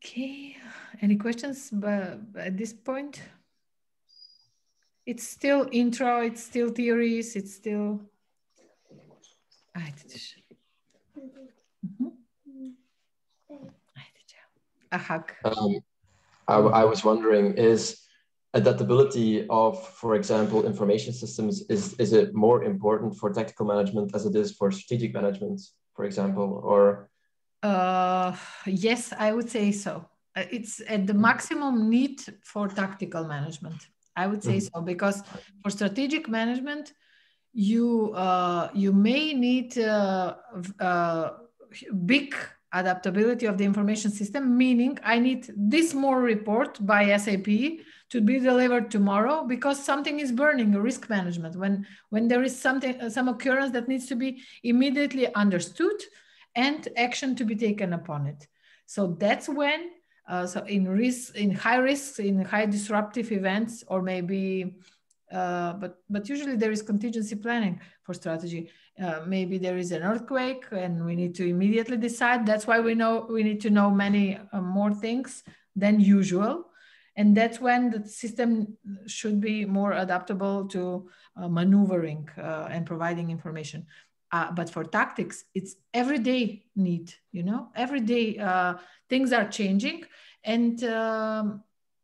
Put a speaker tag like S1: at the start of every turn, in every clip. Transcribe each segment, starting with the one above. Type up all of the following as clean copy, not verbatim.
S1: Okay, any questions at this point? It's still intro, it's still theories, it's still... A hug.
S2: I was wondering, is adaptability of, for example, information systems, is it more important for tactical management as it is for strategic management, for example, or?
S1: Yes, I would say so. It's at the maximum need for tactical management. I would say so, because for strategic management, you may need big adaptability of the information system, meaning I need this more report by SAP to be delivered tomorrow because something is burning. Risk management, when there is some occurrence that needs to be immediately understood and action to be taken upon it. So that's when so in high risks, in high disruptive events, or maybe but usually there is contingency planning for strategy. Maybe there is an earthquake and we need to immediately decide. That's why we need to know many more things than usual. And that's when the system should be more adaptable to maneuvering and providing information. But for tactics, it's everyday need, every day things are changing, and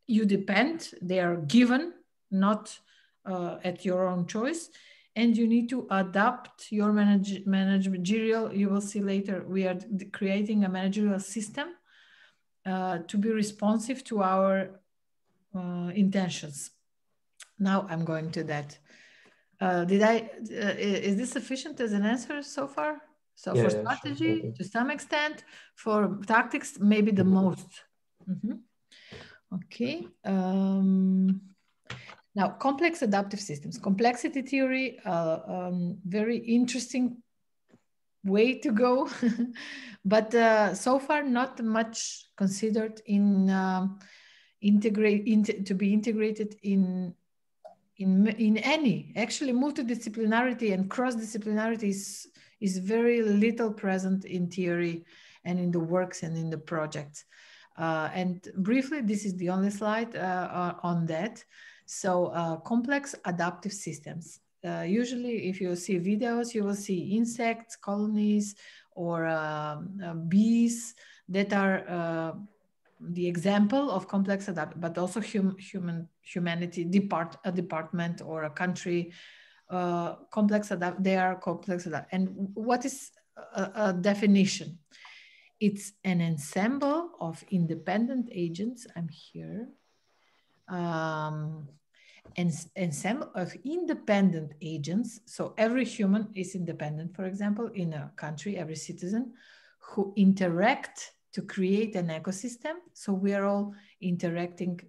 S1: you depend, they are given, not at your own choice, and you need to adapt your managerial. You will see later, we are creating a managerial system to be responsive to our intentions. Now I'm going to that. Is this sufficient as an answer so far? So for strategy, sure. To some extent, for tactics, maybe the most. Okay. Now, complex adaptive systems, complexity theory, very interesting way to go, but so far not much considered in to be integrated in any. Actually, multidisciplinarity and cross-disciplinarity is very little present in theory and in the works and in the projects. And briefly, this is the only slide on that. So complex adaptive systems. Usually, if you see videos, you will see insects, colonies, or bees that are the example of complex adaptive, but also humanity, a department or a country, complex adapt. They are complex adapt. And what is a definition? It's an ensemble of independent agents. I'm here. Ensemble of independent agents. So every human is independent, for example, in a country, every citizen, who interact to create an ecosystem. So we are all interacting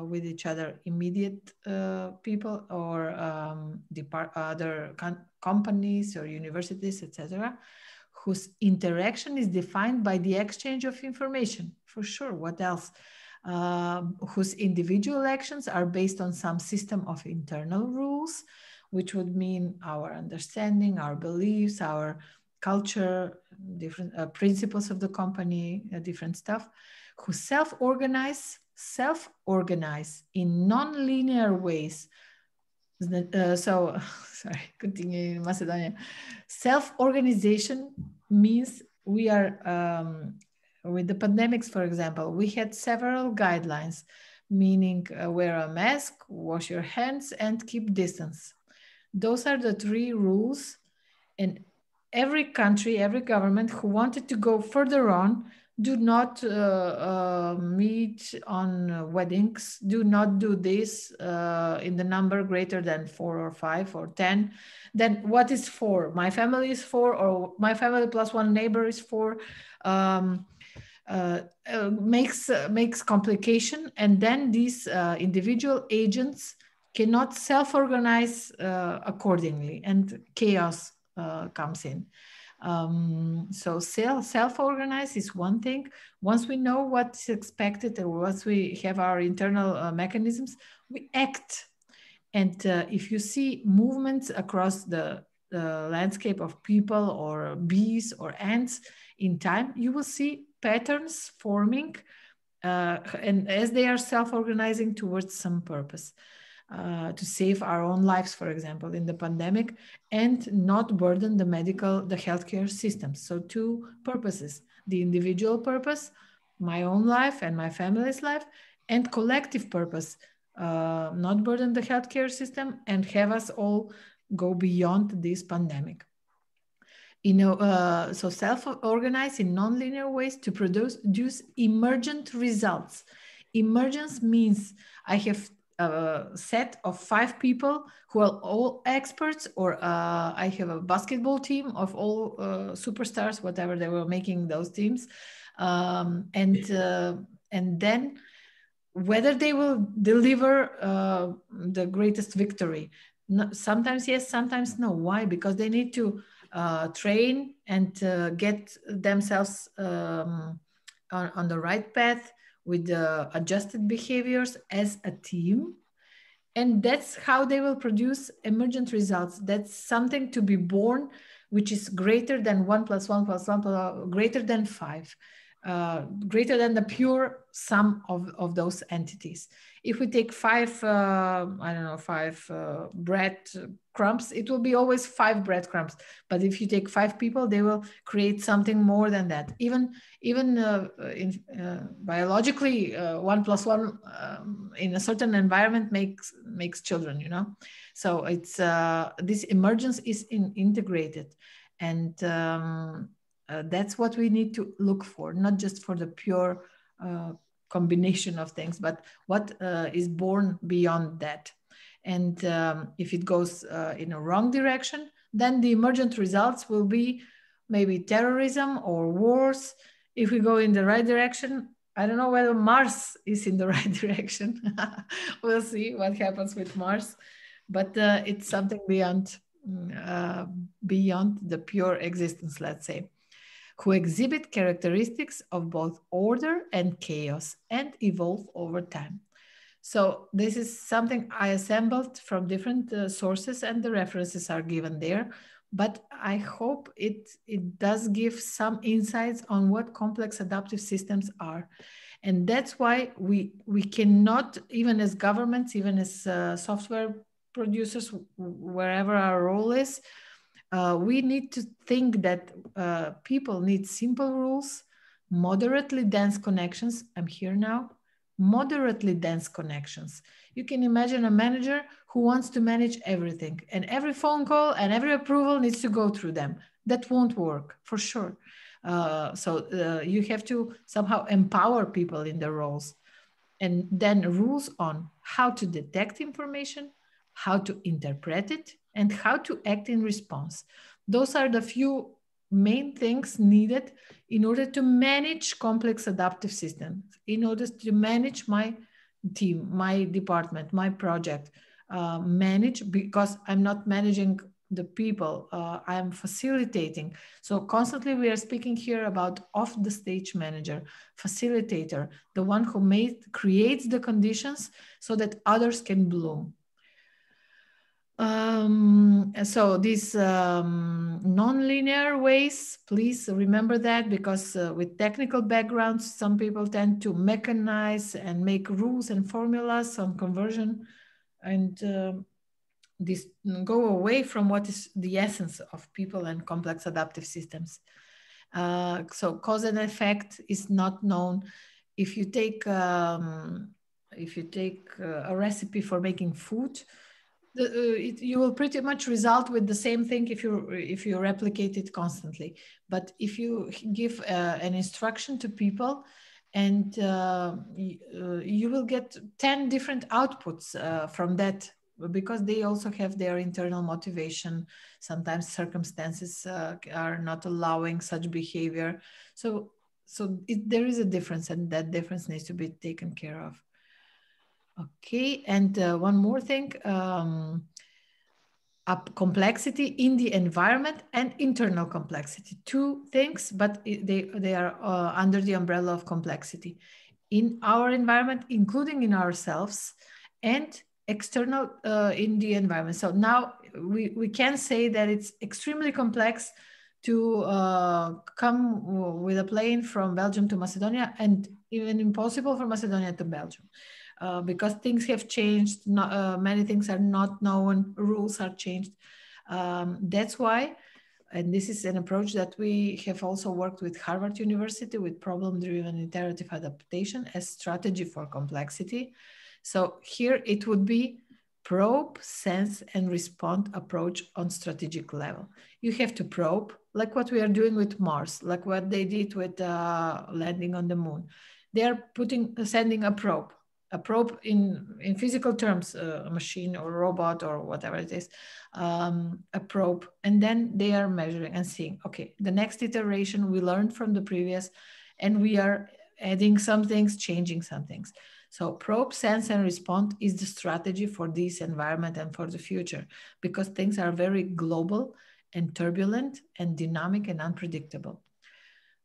S1: with each other, immediate people, or other companies or universities, etc., whose interaction is defined by the exchange of information. For sure, what else? Whose individual actions are based on some system of internal rules, which would mean our understanding, our beliefs, our culture, different principles of the company, different stuff, who self-organize in non-linear ways. Sorry, continuing in Macedonia. Self-organization means we are, with the pandemics, for example, we had several guidelines, meaning wear a mask, wash your hands, and keep distance. Those are the 3 rules. And every country, every government who wanted to go further on, do not meet on weddings, do not do this in the number greater than 4 or 5 or 10. Then what is 4? My family is 4, or my family plus 1 neighbor is 4. Makes complication, and then these individual agents cannot self-organize accordingly, and chaos comes in. So self-organize is one thing. Once we know what's expected, or once we have our internal mechanisms, we act. And if you see movements across the landscape of people or bees or ants in time, you will see patterns forming and as they are self-organizing towards some purpose. To save our own lives, for example, in the pandemic, and not burden the healthcare systems. So two purposes: the individual purpose, my own life and my family's life, and collective purpose, not burden the healthcare system and have us all go beyond this pandemic. So self-organize in non-linear ways to produce emergent results. Emergence means I have a set of 5 people who are all experts, or I have a basketball team of all superstars, whatever they were making those teams, and then whether they will deliver the greatest victory. No, sometimes yes, sometimes no. Why? Because they need to train and get themselves on the right path with adjusted behaviors as a team. And that's how they will produce emergent results. That's something to be born, which is greater than 1 + 1 + 1 greater than 5. Greater than the pure sum of those entities. If we take 5, I don't know, 5 bread crumbs, it will be always 5 breadcrumbs. But if you take 5 people, they will create something more than that. Even biologically, 1 + 1 in a certain environment makes children, you know. So it's this emergence is integrated, and that's what we need to look for, not just for the pure combination of things, but what is born beyond that. And if it goes in a wrong direction, then the emergent results will be maybe terrorism or wars. If we go in the right direction, I don't know whether Mars is in the right direction. We'll see what happens with Mars, but it's something beyond the pure existence, let's say, who exhibit characteristics of both order and chaos and evolve over time. So this is something I assembled from different sources, and the references are given there. But I hope it does give some insights on what complex adaptive systems are. And that's why we cannot, even as governments, even as software producers, wherever our role is, we need to think that people need simple rules, moderately dense connections. I'm here now. Moderately dense connections. You can imagine a manager who wants to manage everything, and every phone call and every approval needs to go through them. That won't work for sure. So you have to somehow empower people in their roles, and then rules on how to detect information, how to interpret it, and how to act in response. Those are the few main things needed in order to manage complex adaptive systems, in order to manage my team, my department, my project, manage, because I'm not managing the people, I'm facilitating. So constantly we are speaking here about off the stage manager, facilitator, the one who creates the conditions so that others can bloom. So these non-linear ways, please remember that, because with technical backgrounds, some people tend to mechanize and make rules and formulas on conversion, and this go away from what is the essence of people and complex adaptive systems. So cause and effect is not known. If you take a recipe for making food, you will pretty much result with the same thing if you replicate it constantly. But if you give an instruction to people, and you will get 10 different outputs from that, because they also have their internal motivation. Sometimes circumstances are not allowing such behavior. So there is a difference, and that difference needs to be taken care of. Okay, and one more thing, complexity in the environment and internal complexity. 2 things, but they are under the umbrella of complexity. In our environment, including in ourselves, and external in the environment. So now we can say that it's extremely complex to come with a plane from Belgium to Macedonia, and even impossible for Macedonia to Belgium. Because things have changed, many things are not known, rules are changed. That's why, and this is an approach that we have also worked with Harvard University with problem-driven iterative adaptation as strategy for complexity. So here it would be probe, sense, and respond approach on strategic level. You have to probe, like what we are doing with Mars, like what they did with landing on the moon. They are sending a probe in physical terms, a machine or a robot or whatever it is, a probe, and then they are measuring and seeing, okay, the next iteration we learned from the previous, and we are adding some things, changing some things. So probe, sense, and respond is the strategy for this environment and for the future, because things are very global and turbulent and dynamic and unpredictable.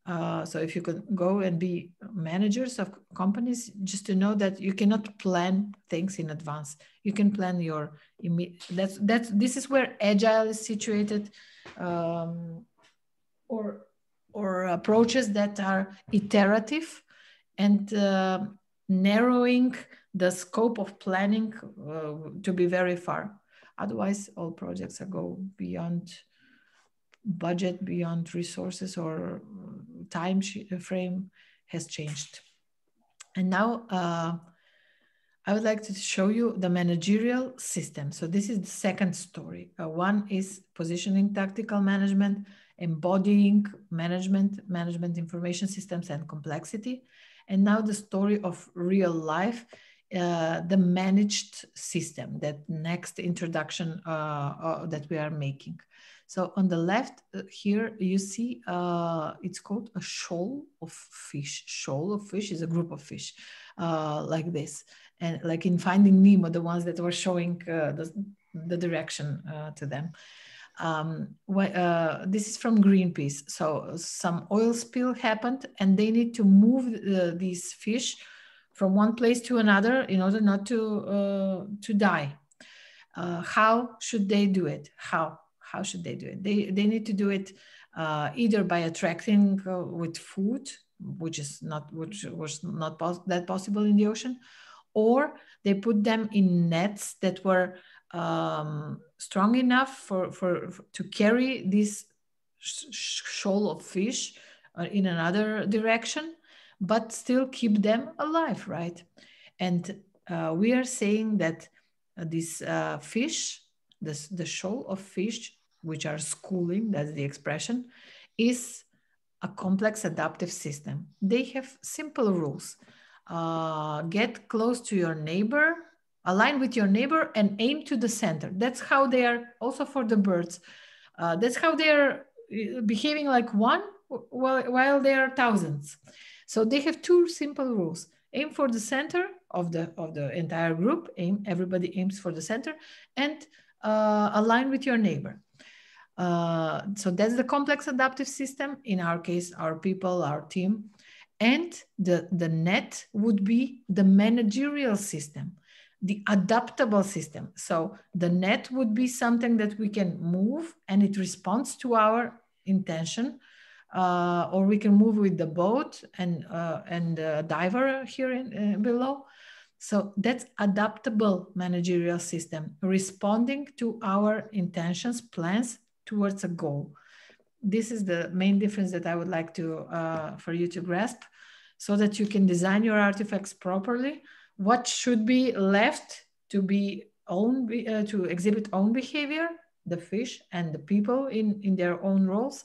S1: So if you could go and be managers of companies, just to know that you cannot plan things in advance. You can plan your, this is where agile is situated, or approaches that are iterative and narrowing the scope of planning to be very far. Otherwise, all projects go beyond budget, beyond resources, or time frame has changed. And now I would like to show you the managerial system. So this is the second story. One is positioning tactical management, embodying management information systems and complexity. And now the story of real life, the managed system, that next introduction that we are making. So on the left here, you see it's called a shoal of fish. Shoal of fish is a group of fish like this. And like in Finding Nemo, the ones that were showing the direction to them. This is from Greenpeace. So some oil spill happened and they need to move these fish from one place to another in order not to die. How should they do it? How should they do it? They need to do it either by attracting with food, which was not that possible in the ocean, or they put them in nets that were strong enough for to carry this shoal of fish in another direction, but still keep them alive, right? And we are saying that this fish, the shoal of fish, which are schooling, that's the expression, is a complex adaptive system. They have simple rules. Get close to your neighbor, align with your neighbor, and aim to the center. That's how they are, also for the birds. That's how they are behaving like one while they are thousands. So they have two simple rules. Aim for the center of the entire group. Everybody aims for the center, and align with your neighbor. So that's the complex adaptive system. In our case, our people, our team. And the net would be the managerial system, the adaptable system. So the net would be something that we can move and it responds to our intention, or we can move with the boat and diver here below. So that's adaptable managerial system, responding to our intentions, plans towards a goal. This is the main difference that I would like to for you to grasp, so that you can design your artifacts properly. What should be left to be to exhibit own behavior, the fish and the people in their own roles.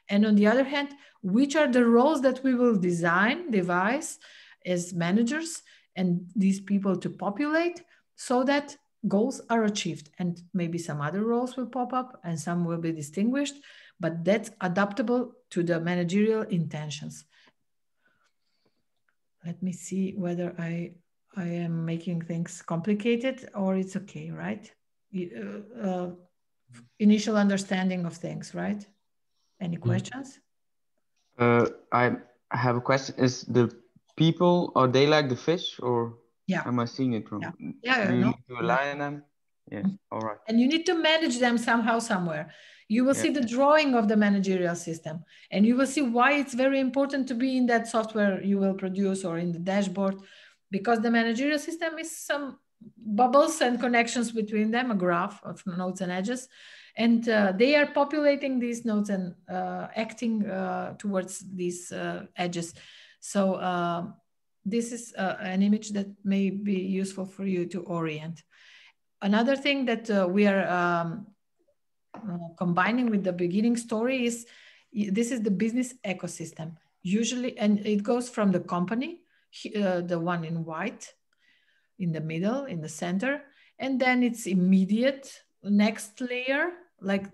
S1: And on the other hand, which are the roles that we will devise as managers and these people to populate, so that goals are achieved. And maybe some other roles will pop up and some will be distinguished, but that's adaptable to the managerial intentions. Let me see whether I am making things complicated or it's okay, right? Initial understanding of things, right? Any questions?
S3: I have a question. Is the people, are they like the fish, or am I seeing it wrong?
S1: Yeah,
S3: Do you need to align them? Yes, all right.
S1: And you need to manage them somehow, somewhere. You will see the drawing of the managerial system, and you will see why it's very important to be in that software you will produce or in the dashboard, because the managerial system is some bubbles and connections between them, a graph of nodes and edges, and they are populating these nodes and acting towards these edges. So this is an image that may be useful for you to orient. Another thing that we are combining with the beginning story is, this is the business ecosystem. Usually, and it goes from the company, the one in white, in the middle, in the center, and then it's immediate next layer, like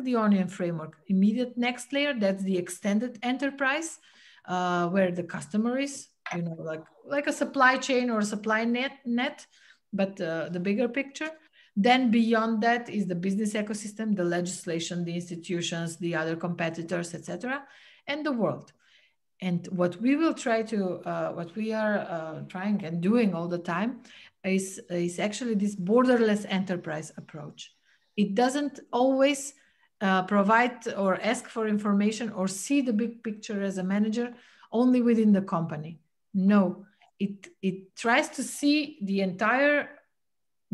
S1: the onion framework. Immediate next layer, that's the extended enterprise, where the customer is, you know, like a supply chain or a supply net, but the bigger picture. Then beyond that is the business ecosystem, the legislation, the institutions, the other competitors, etc., and the world. And what we will try to, what we are trying and doing all the time is actually this borderless enterprise approach. It doesn't always provide or ask for information or see the big picture as a manager only within the company. No, it tries to see the entire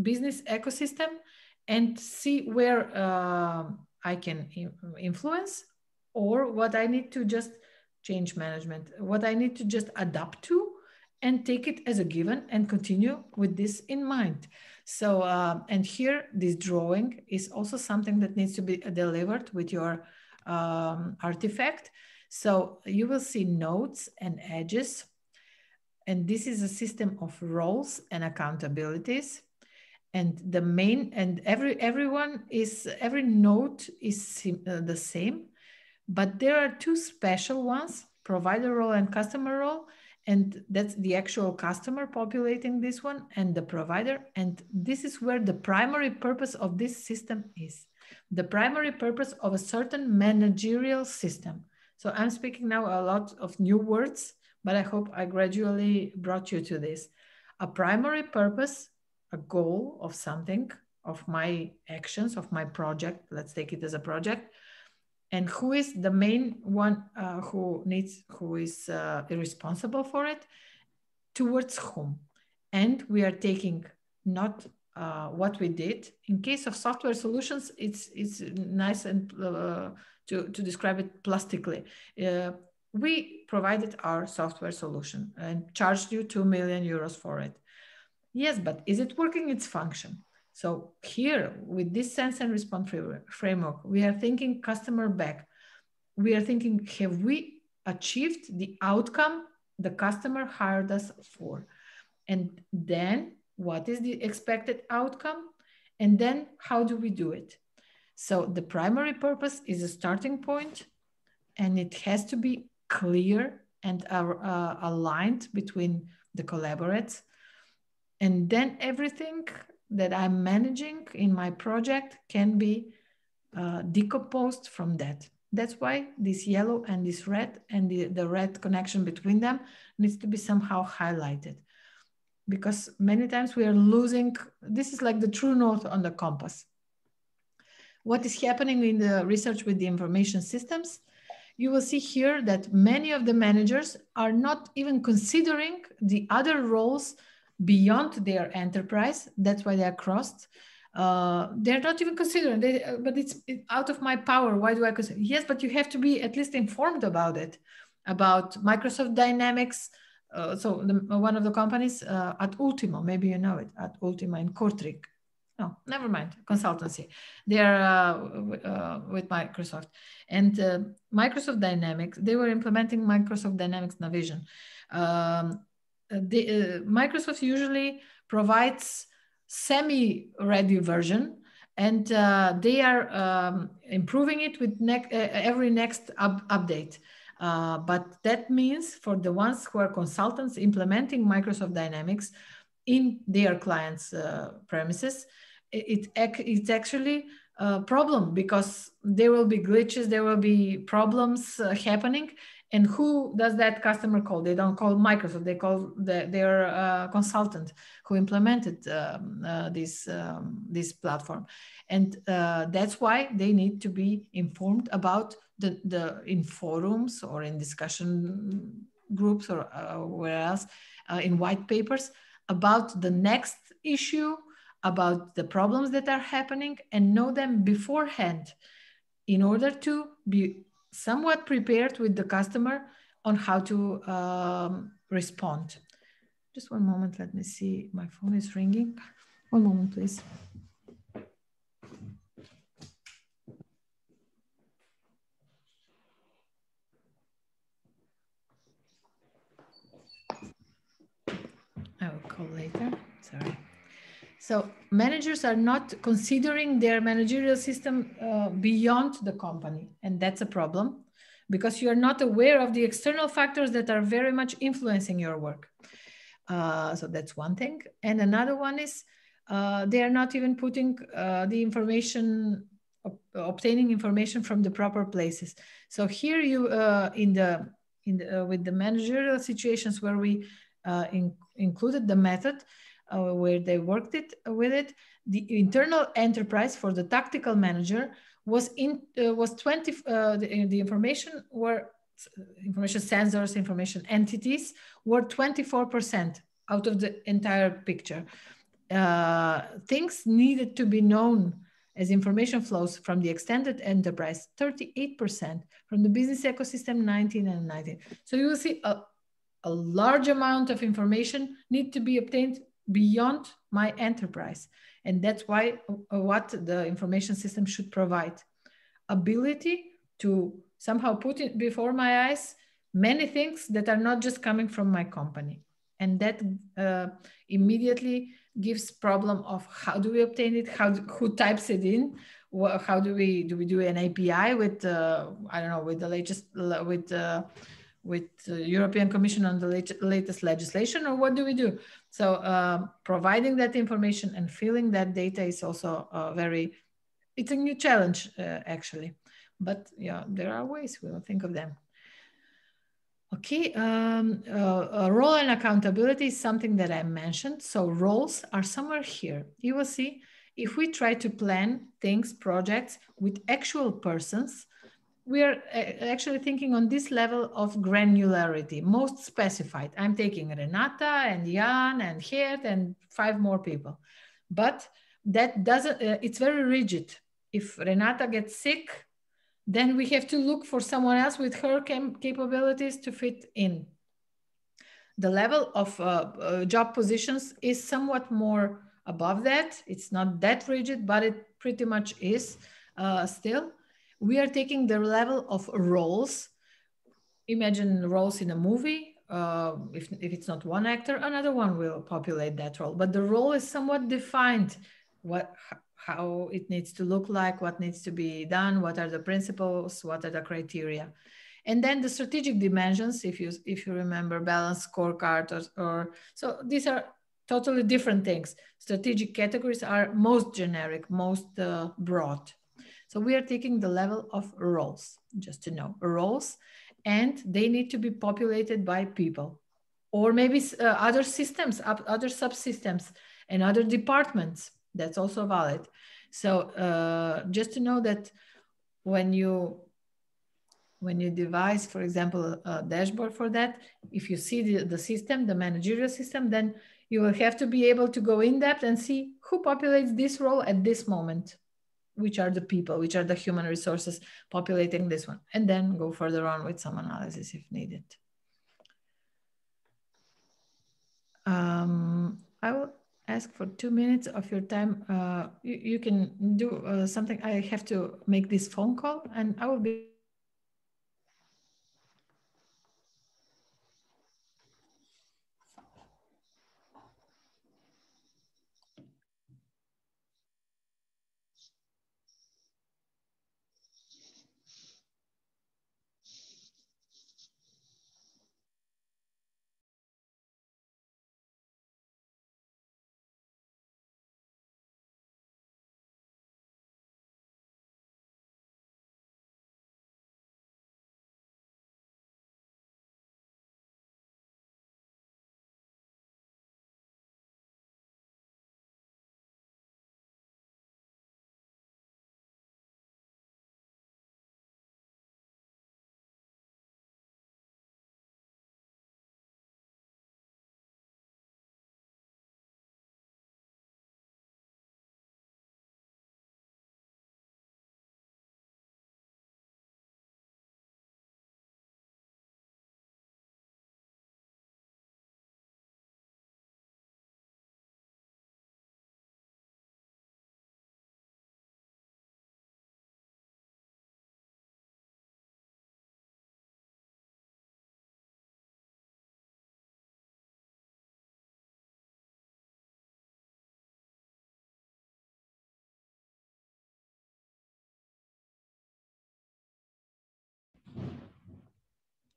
S1: business ecosystem and see where I can influence, or what I need to just change management, what I need to just adapt to and take it as a given and continue with this in mind. So, and here, this drawing is also something that needs to be delivered with your artifact. So you will see nodes and edges, and this is a system of roles and accountabilities. And the main, and every node is the same, but there are two special ones, provider role and customer role. And that's the actual customer populating this one and the provider. And this is where the primary purpose of this system is. The primary purpose of a certain managerial system. So I'm speaking now a lot of new words, but I hope I gradually brought you to this. A primary purpose, a goal of something, of my actions, of my project. Let's take it as a project. And who is the main one who is responsible for it? Towards whom? And we are taking not what we did. In case of software solutions, it's nice and to describe it plastically. We provided our software solution and charged you 2 million euros for it. Yes, but is it working its function? So here, with this sense and response framework, we are thinking customer back. We are thinking, have we achieved the outcome the customer hired us for? And then what is the expected outcome? And then how do we do it? So the primary purpose is a starting point, and it has to be clear and aligned between the collaborates. And then everything that I'm managing in my project can be decomposed from that. That's why this yellow and this red and the red connection between them needs to be somehow highlighted. Because many times we are losing, this is like the true north on the compass. What is happening in the research with the information systems? You will see here that many of the managers are not even considering the other roles beyond their enterprise. That's why they are crossed. They're not even considering, but it's out of my power. Why do I consider? Yes, but you have to be at least informed about it, about Microsoft Dynamics. One of the companies at Ultimo, maybe you know it, at Ultimo in Kortrijk. No, never mind, consultancy. They're with Microsoft. And Microsoft Dynamics, they were implementing Microsoft Dynamics Navision. Microsoft usually provides semi-ready version, and they are improving it with every next update. But that means for the ones who are consultants implementing Microsoft Dynamics in their clients' premises, it's actually a problem, because there will be glitches, there will be problems happening, And who does that customer call? They don't call Microsoft, they call their consultant who implemented this platform. And that's why they need to be informed about in forums or in discussion groups or where else, in white papers, about the next issue, about the problems that are happening, and know them beforehand in order to be somewhat prepared with the customer on how to respond. Just one moment, let me see, my phone is ringing. One moment, please. I will call later, sorry. So managers are not considering their managerial system beyond the company. And that's a problem because you are not aware of the external factors that are very much influencing your work. So that's one thing. And another one is they are not even putting the information, obtaining information from the proper places. So here you, with the managerial situations where we included the method, where they worked with it, the internal enterprise for the tactical manager was 20. The information sensors, information entities were 24% out of the entire picture. Things needed to be known as information flows from the extended enterprise, 38%, from the business ecosystem, 19 and 19. So you will see a large amount of information need to be obtained beyond my enterprise. And that's why what the information system should provide. Ability to somehow put it before my eyes many things that are not just coming from my company. And that immediately gives problem of how do we obtain it, who types it in, how do we do an API with I don't know, with the latest with the European Commission on the latest legislation, or what do we do? So providing that information and filling that data is also it's a new challenge actually, but yeah, there are ways, we'll think of them. Okay, role and accountability is something that I mentioned. So roles are somewhere here. You will see if we try to plan things, projects with actual persons, we are actually thinking on this level of granularity, most specified. I'm taking Renata and Jan and Geert and 5 more people. But that doesn't, it's very rigid. If Renata gets sick, then we have to look for someone else with her capabilities to fit in. The level of job positions is somewhat more above that. It's not that rigid, but it pretty much is still. We are taking the level of roles. Imagine roles in a movie. If it's not one actor, another one will populate that role. But the role is somewhat defined. How it needs to look like, what needs to be done, what are the principles, what are the criteria. And then the strategic dimensions, if you remember, balanced scorecard so these are totally different things. Strategic categories are most generic, most broad. So we are taking the level of roles, just to know, roles, and they need to be populated by people, or maybe other systems, other subsystems, and other departments. That's also valid. So just to know that when you devise, for example, a dashboard for that, if you see the system, the managerial system, then you will have to be able to go in depth and see who populates this role at this moment. Which are the people, which are the human resources populating this one, and then go further on with some analysis if needed. I will ask for 2 minutes of your time. You can do something. I have to make this phone call, and I will be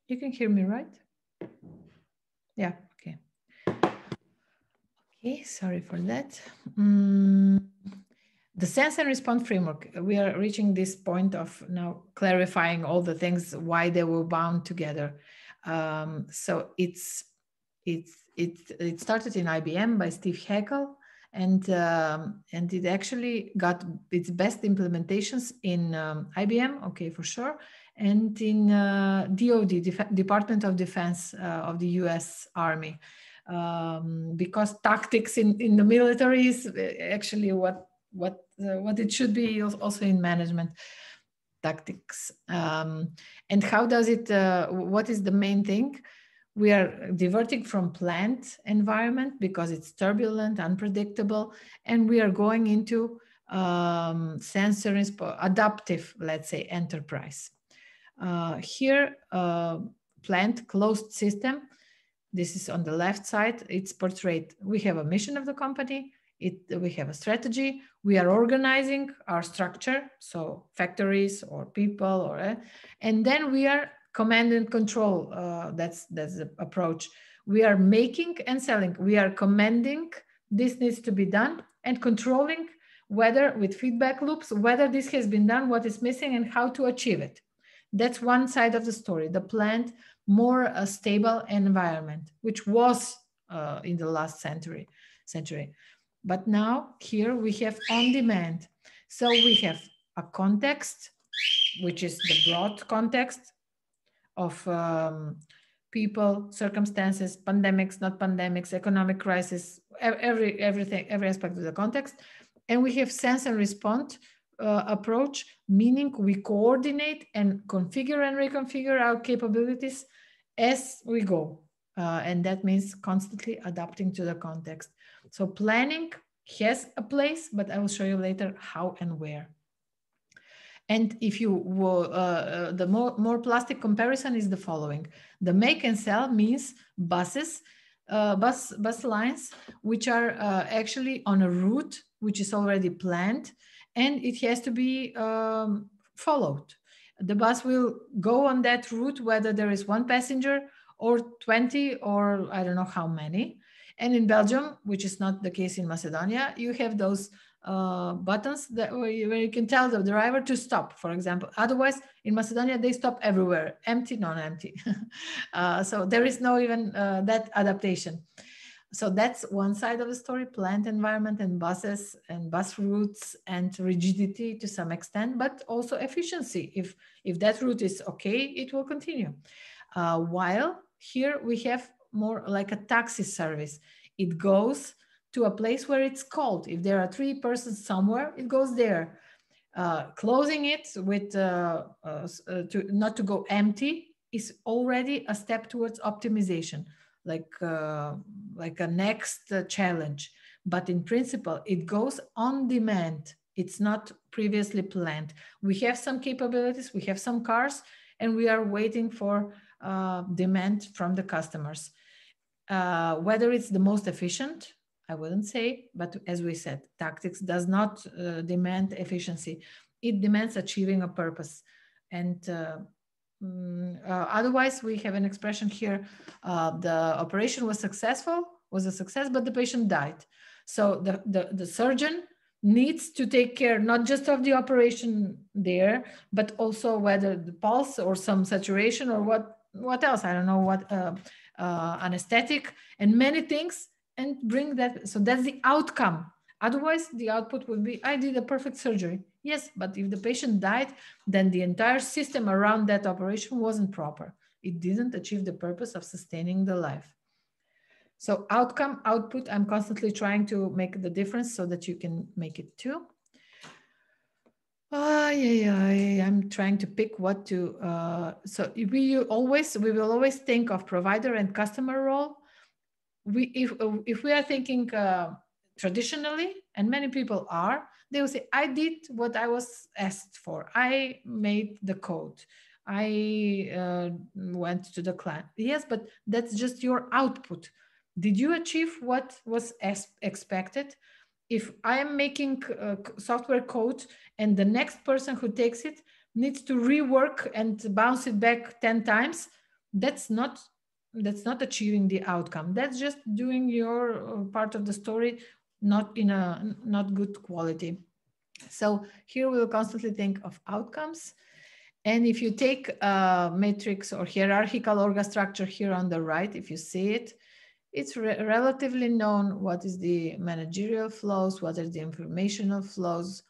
S1: You can hear me, right? Yeah, okay. Okay, sorry for that. The sense and response framework, we are reaching this point of now clarifying all the things, why they were bound together. So it started in IBM by Steve Haeckel, and it actually got its best implementations in IBM, okay, for sure, and in DoD, Department of Defense of the US Army, because tactics in the military is actually what it should be also in management tactics. And how does it, what is the main thing? We are diverting from planned environment because it's turbulent, unpredictable, and we are going into sensory, adaptive, let's say, enterprise. Here, planned closed system, this is on the left side, it's portrayed. We have a mission of the company, we have a strategy, we are organizing our structure, so factories or people, and then we are command and control. That's the approach. We are making and selling. We are commanding this needs to be done and controlling whether with feedback loops, whether this has been done, what is missing, and how to achieve it. That's one side of the story. The planned, more a stable environment, which was in the last century. But now here we have on demand. So we have a context, which is the broad context of people, circumstances, pandemics, not pandemics, economic crisis, every aspect of the context. And we have sense and respond approach, meaning we coordinate and configure and reconfigure our capabilities as we go. And that means constantly adapting to the context. So planning has a place, but I will show you later how and where. And if you the more plastic comparison is the following: the make and sell means buses, bus lines, which are actually on a route which is already planned, and it has to be followed. The bus will go on that route whether there is one passenger or 20 or I don't know how many. And in Belgium, which is not the case in Macedonia, you have those buttons that where you can tell the driver to stop, for example. Otherwise, in Macedonia, they stop everywhere, empty, non-empty. So there is no even that adaptation. So that's one side of the story, planned environment and buses and bus routes and rigidity to some extent, but also efficiency. If that route is okay, it will continue. While here we have more like a taxi service. It goes to a place where it's called. If there are 3 persons somewhere, it goes there. Closing it with not to go empty is already a step towards optimization, like a next challenge. But in principle, it goes on demand. It's not previously planned. We have some capabilities, we have some cars, and we are waiting for demand from the customers. Whether it's the most efficient, I wouldn't say, but as we said, tactics does not demand efficiency. It demands achieving a purpose. And otherwise, we have an expression here, the operation was a success, but the patient died. So the surgeon needs to take care not just of the operation there, but also whether the pulse or some saturation or what else, I don't know what, anesthetic and many things, and bring that. So that's the outcome. Otherwise, the output would be, I did a perfect surgery. Yes, but if the patient died, then the entire system around that operation wasn't proper. It didn't achieve the purpose of sustaining the life. So outcome, output, I'm constantly trying to make the difference so that you can make it too. I'm trying to pick what to, so we will always think of provider and customer role. If we are thinking traditionally, and many people are, they will say, I did what I was asked for. I made the code. I went to the client. Yes, but that's just your output. Did you achieve what was expected? If I am making software code and the next person who takes it needs to rework and bounce it back 10 times, that's not achieving the outcome. That's just doing your part of the story, not in a not good quality. So here we will constantly think of outcomes. And if you take a matrix or hierarchical org structure here on the right, if you see it, it's relatively known what is the managerial flows, what are the informational flows.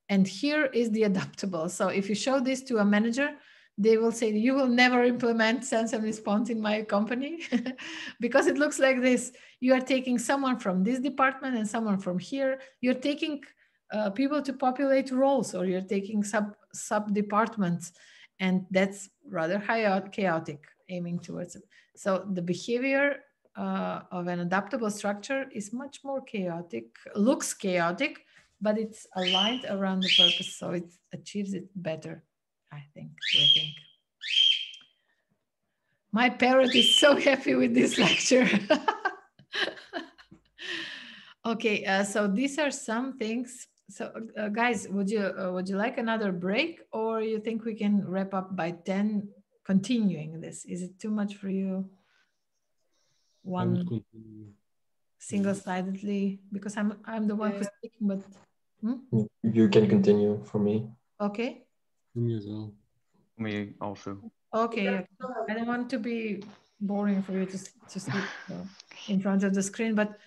S1: And here is the adaptable. So if you show this to a manager, they will say, you will never implement sense and response in my company because it looks like this. You are taking someone from this department and someone from here. You're taking people to populate roles, or you're taking sub departments, and that's rather chaotic, aiming towards it. So the behavior of an adaptable structure is much more chaotic, looks chaotic, but it's aligned around the purpose, so it achieves it better, I think. My parrot is so happy with this lecture. Okay, so these are some things. So guys, would you like another break, or you think we can wrap up by 10 continuing this? Is it too much for you? One single-sidedly, because I'm the one who's speaking, but
S2: you can continue for me.
S1: Okay.
S3: Me as well. Me also.
S1: Okay. I don't want to be boring for you to sit in front of the screen, but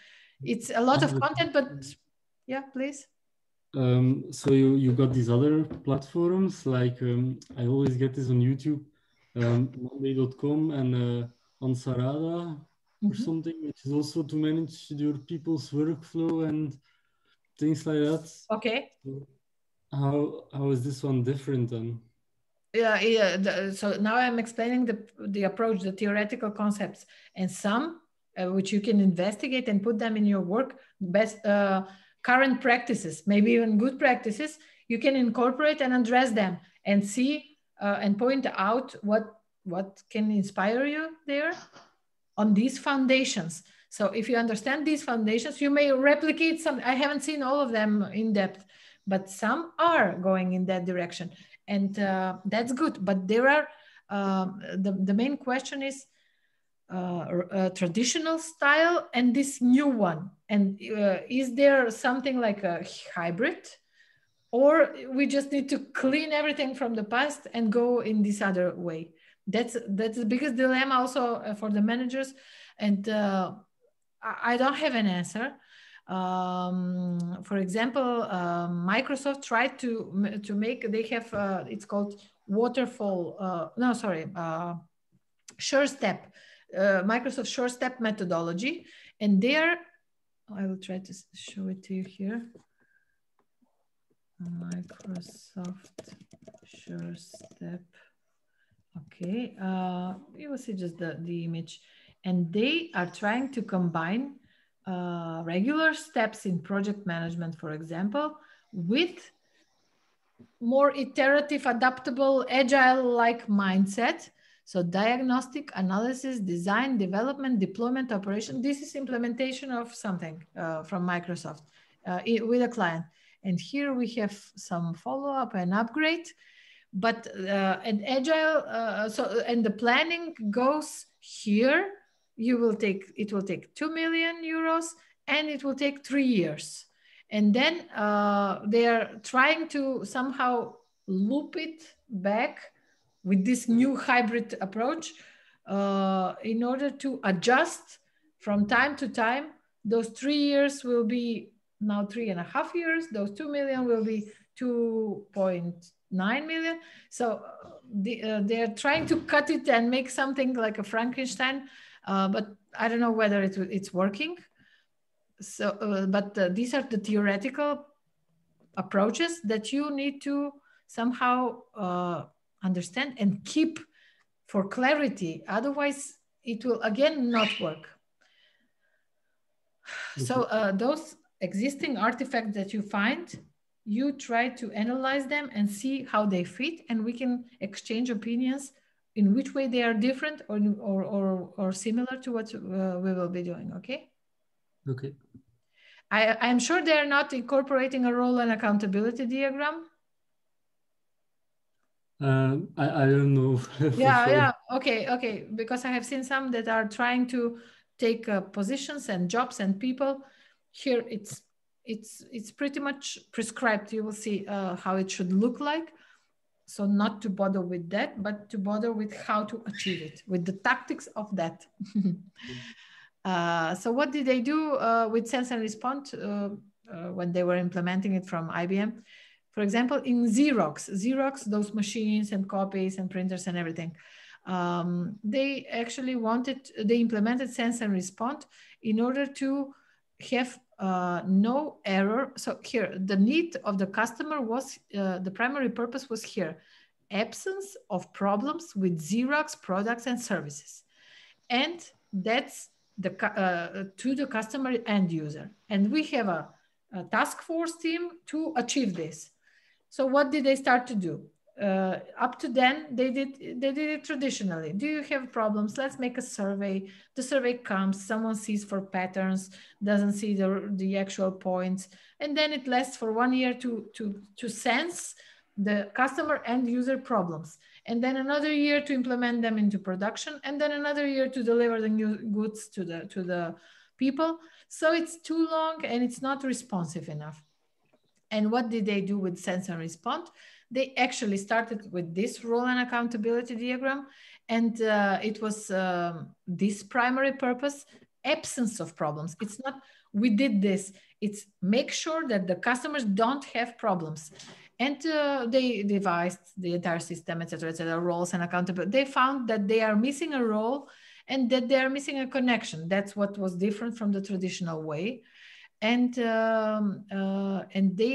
S1: it's a lot of content. But yeah, please.
S4: So you got these other platforms, like I always get this on YouTube, Monday.com and on Sarada or something, which is also to manage your people's workflow and things like that.
S1: Okay.
S4: So how is this one different then?
S1: Yeah. So now I'm explaining the approach, the theoretical concepts, and some which you can investigate and put them in your work. Best current practices, maybe even good practices, you can incorporate and address them and see and point out what can inspire you there on these foundations. So if you understand these foundations, you may replicate some. I haven't seen all of them in depth, but some are going in that direction. And that's good. But there are, the main question is traditional style and this new one. And is there something like a hybrid? Or we just need to clean everything from the past and go in this other way? That's the biggest dilemma also for the managers. And I don't have an answer. For example, Microsoft tried to make, they have, it's called waterfall, Shortstep, Microsoft Shortstep methodology. And there, I will try to show it to you here. Microsoft Shortstep. Okay, you will see just the image. And they are trying to combine regular steps in project management, for example, with more iterative, adaptable, agile-like mindset. So diagnostic, analysis, design, development, deployment, operation. This is implementation of something from Microsoft with a client. And here we have some follow-up and upgrade. But an agile, and the planning goes here. It will take 2 million euros and it will take 3 years. And then they are trying to somehow loop it back with this new hybrid approach in order to adjust from time to time. Those 3 years will be now 3.5 years. Those 2 million will be 2.9 million. So they're trying to cut it and make something like a Frankenstein, but I don't know whether it's working. So, but these are the theoretical approaches that you need to somehow understand and keep for clarity. Otherwise, it will again not work. So those existing artifacts that you find, you try to analyze them and see how they fit, and we can exchange opinions in which way they are different or similar to what we will be doing. Okay.
S4: Okay.
S1: I'm sure they're not incorporating a role and accountability diagram.
S4: I don't know.
S1: Yeah,
S4: sure.
S1: yeah. Okay, because I have seen some that are trying to take positions and jobs and people. Here it's pretty much prescribed. You will see how it should look like. So not to bother with that, but to bother with how to achieve it, with the tactics of that. So what did they do with Sense and Respond when they were implementing it from IBM? For example, in Xerox, those machines and copies and printers and everything, they actually they implemented Sense and Respond in order to have no error. So here, the need of the customer was, the primary purpose was here, absence of problems with Xerox products and services. And that's to the customer end user. And we have a task force team to achieve this. So what did they start to do? Up to then, they did it traditionally. Do you have problems? Let's make a survey. The survey comes, someone sees for patterns, doesn't see the actual points. And then it lasts for 1 year to sense the customer end user problems. And then another year to implement them into production. And then another year to deliver the new goods to the people. So it's too long and it's not responsive enough. And what did they do with Sense and Respond? They actually started with this role and accountability diagram. And it was this primary purpose, absence of problems. It's not, we did this. It's make sure that the customers don't have problems. And they devised the entire system, et cetera, roles and accountability. They found that they are missing a role and that they are missing a connection. That's what was different from the traditional way. And they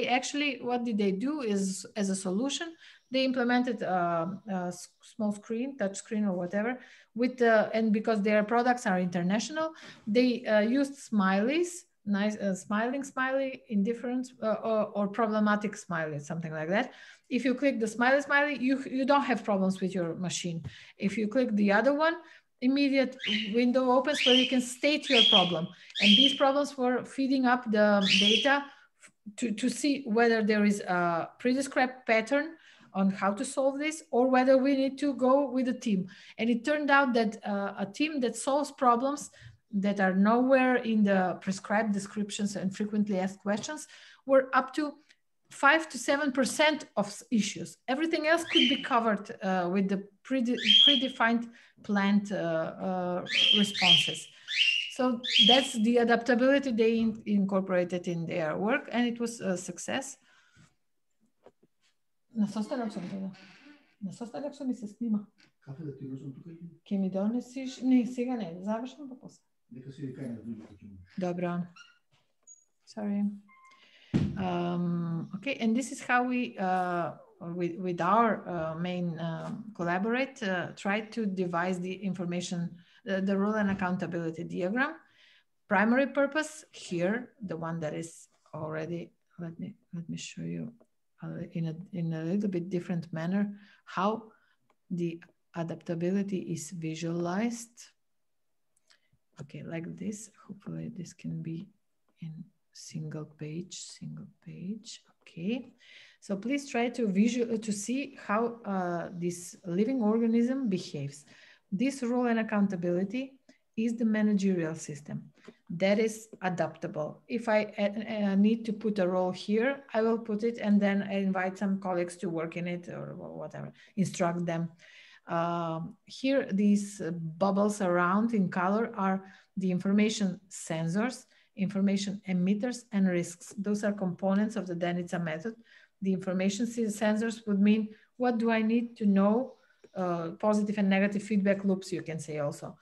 S1: actually, what did they do is, as a solution, they implemented a small screen, touch screen or whatever, with and because their products are international, they used smileys, nice smiling smiley, indifferent or problematic smiley, something like that. If you click the smiley, you don't have problems with your machine. If you click the other one, immediate window opens where you can state your problem. And these problems were feeding up the data to see whether there is a pre-described pattern on how to solve this, or whether we need to go with a team. And it turned out that a team that solves problems that are nowhere in the prescribed descriptions and frequently asked questions were up to 5 to 7% of issues. Everything else could be covered with the predefined planned responses. So that's the adaptability they incorporated in their work, and it was a success. Не состанах ми се снима. Кафе да ти връзвам тук? Ке ми донесиш? Не, сега не, завършвам па после. Нека си викай на другите. Добро. Sorry. Okay, and this is how we, with our main collaborate, try to devise the information, the role and accountability diagram. Primary purpose here, the one that is already, let me show you in a little bit different manner how the adaptability is visualized. Okay, like this. Hopefully this can be in single page. Okay, so please try to see how this living organism behaves. This role and accountability is the managerial system that is adaptable. If I need to put a role here, I will put it, and then I invite some colleagues to work in it or whatever, instruct them. Here, these bubbles around in color are the information sensors, information emitters, and risks. Those are components of the Danica method. The information sensors would mean, what do I need to know? Positive and negative feedback loops, you can say also.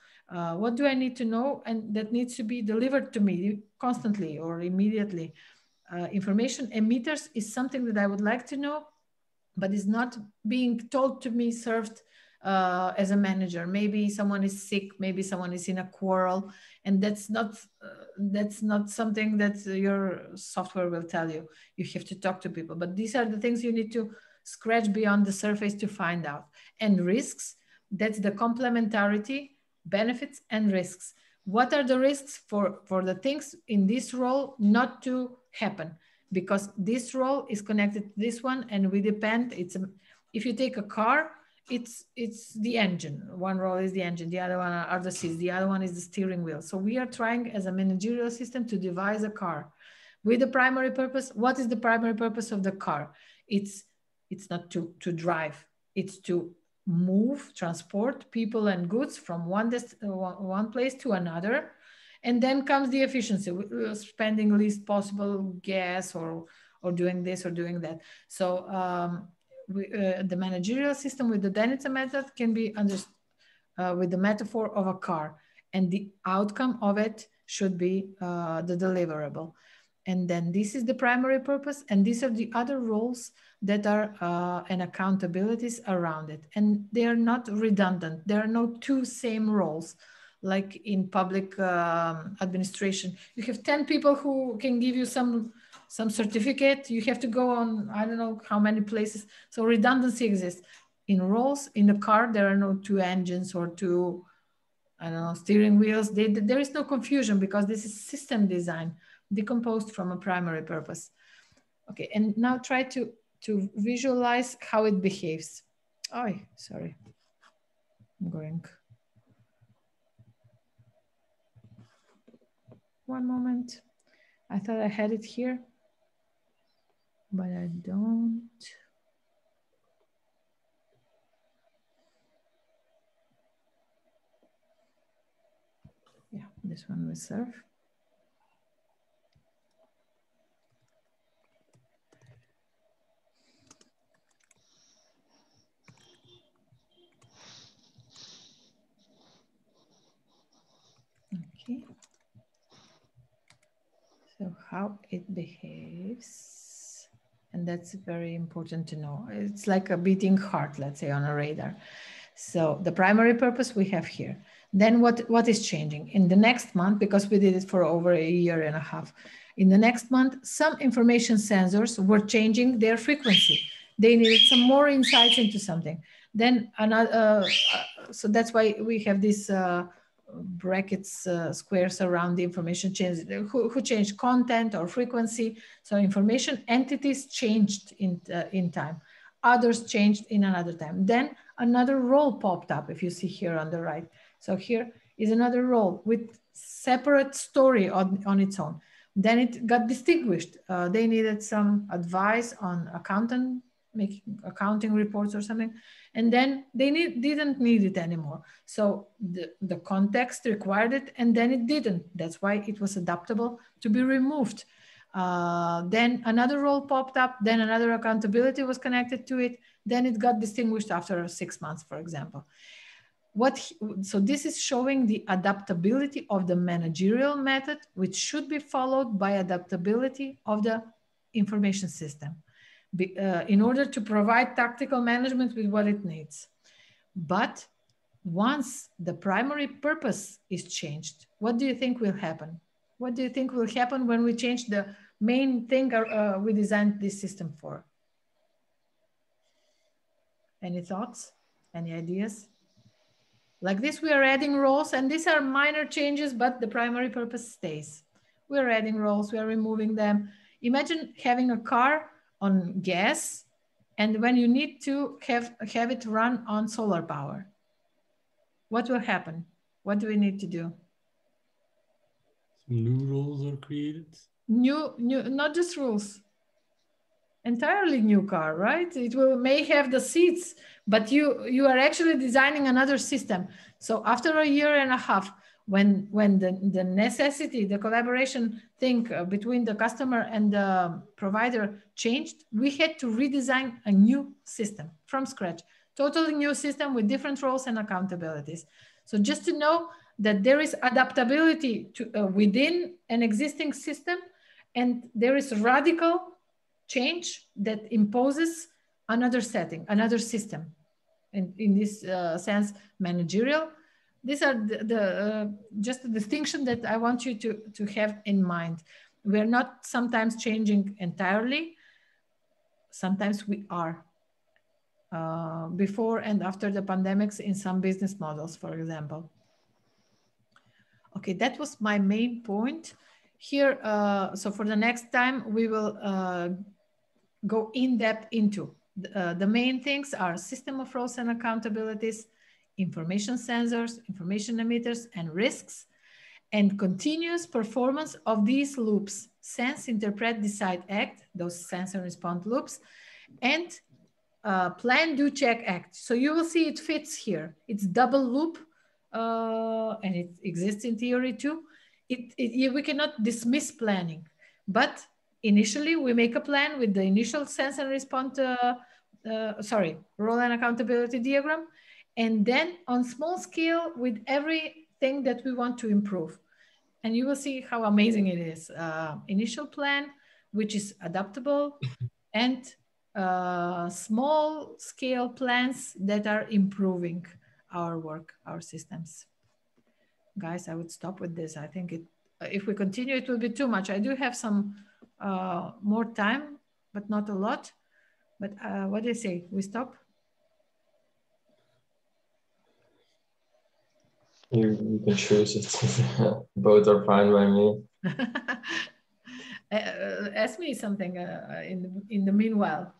S1: What do I need to know? And that needs to be delivered to me constantly or immediately. Information emitters is something that I would like to know, but is not being told to me, served as a manager. Maybe someone is sick, maybe someone is in a quarrel, and that's not something that your software will tell you. You have to talk to people, but these are the things you need to scratch beyond the surface to find out. And risks, that's the complementarity, benefits and risks. What are the risks for the things in this role not to happen? Because this role is connected to this one, and we depend, if you take a car, it's the engine. One role is the engine, the other one are the seats, the other one is the steering wheel. So we are trying as a managerial system to devise a car with the primary purpose. What is the primary purpose of the car? It's not to drive, it's to move, transport people and goods from one place to another. And then comes the efficiency, spending least possible gas or doing this or doing that. So the managerial system with the Danica method can be understood with the metaphor of a car, and the outcome of it should be the deliverable. And then this is the primary purpose, and these are the other roles that are and accountabilities around it. And they are not redundant. There are no two same roles. Like in public administration, you have 10 people who can give you some certificate. You have to go on, I don't know how many places. So redundancy exists. In roles, in the car, there are no two engines or two, I don't know, steering wheels. There is no confusion because this is system design decomposed from a primary purpose. Okay, and now try to visualize how it behaves. Oh, sorry, I'm going. One moment. I thought I had it here, but I don't. Yeah, this one will serve. Okay. So how it behaves, and that's very important to know. It's like a beating heart, let's say, on a radar. So the primary purpose we have here. Then what is changing in the next month, because we did it for over a year and a half. In the next month, some information sensors were changing their frequency. They needed some more insights into something. Then another, so that's why we have this brackets, squares around the information change, who changed content or frequency. So information entities changed in time. Others changed in another time. Then another role popped up, if you see here on the right. So here is another role with separate story on its own. Then it got distinguished. They needed some advice on making accounting reports or something. And then they didn't need it anymore. So the context required it, and then it didn't. That's why it was adaptable to be removed. Then another role popped up, then another accountability was connected to it. Then it got distinguished after 6 months, for example. So this is showing the adaptability of the managerial method, which should be followed by adaptability of the information system in order to provide tactical management with what it needs. But once the primary purpose is changed, what do you think will happen? What do you think will happen when we change the main thing we designed this system for? Any thoughts? Any ideas? Like this, we are adding roles, and these are minor changes, but the primary purpose stays. We are adding roles, we are removing them. Imagine having a car on gas, and when you need to have it run on solar power. What will happen? What do we need to do?
S4: Some new roles are created.
S1: New, not just rules. Entirely new car, right? It may have the seats, but you are actually designing another system. So after a year and a half, when the necessity, the collaboration thing between the customer and the provider changed, we had to redesign a new system from scratch, totally new system with different roles and accountabilities. So just to know that there is adaptability to within an existing system, and there is radical change that imposes another setting, another system. And in this sense, managerial. These are just the distinction that I want you to have in mind. We're not sometimes changing entirely. Sometimes we are. Before and after the pandemics in some business models, for example. Okay, that was my main point here. So for the next time, we will go in depth into The main things are system of roles and accountabilities, information sensors, information emitters, and risks, and continuous performance of these loops: sense, interpret, decide, act, those sense and respond loops, and plan, do, check, act. So you will see it fits here. It's double loop, and it exists in theory too. We cannot dismiss planning, but initially we make a plan with the initial sense and respond, role and accountability diagram, and then on small scale with everything that we want to improve. And you will see how amazing it is. Initial plan, which is adaptable, and small scale plans that are improving our work, our systems. Guys, I would stop with this. I think if we continue, it will be too much. I do have some more time, but not a lot. But what do you say? We stop?
S2: You can choose it. Both are fine by me.
S1: Ask me something in the meanwhile.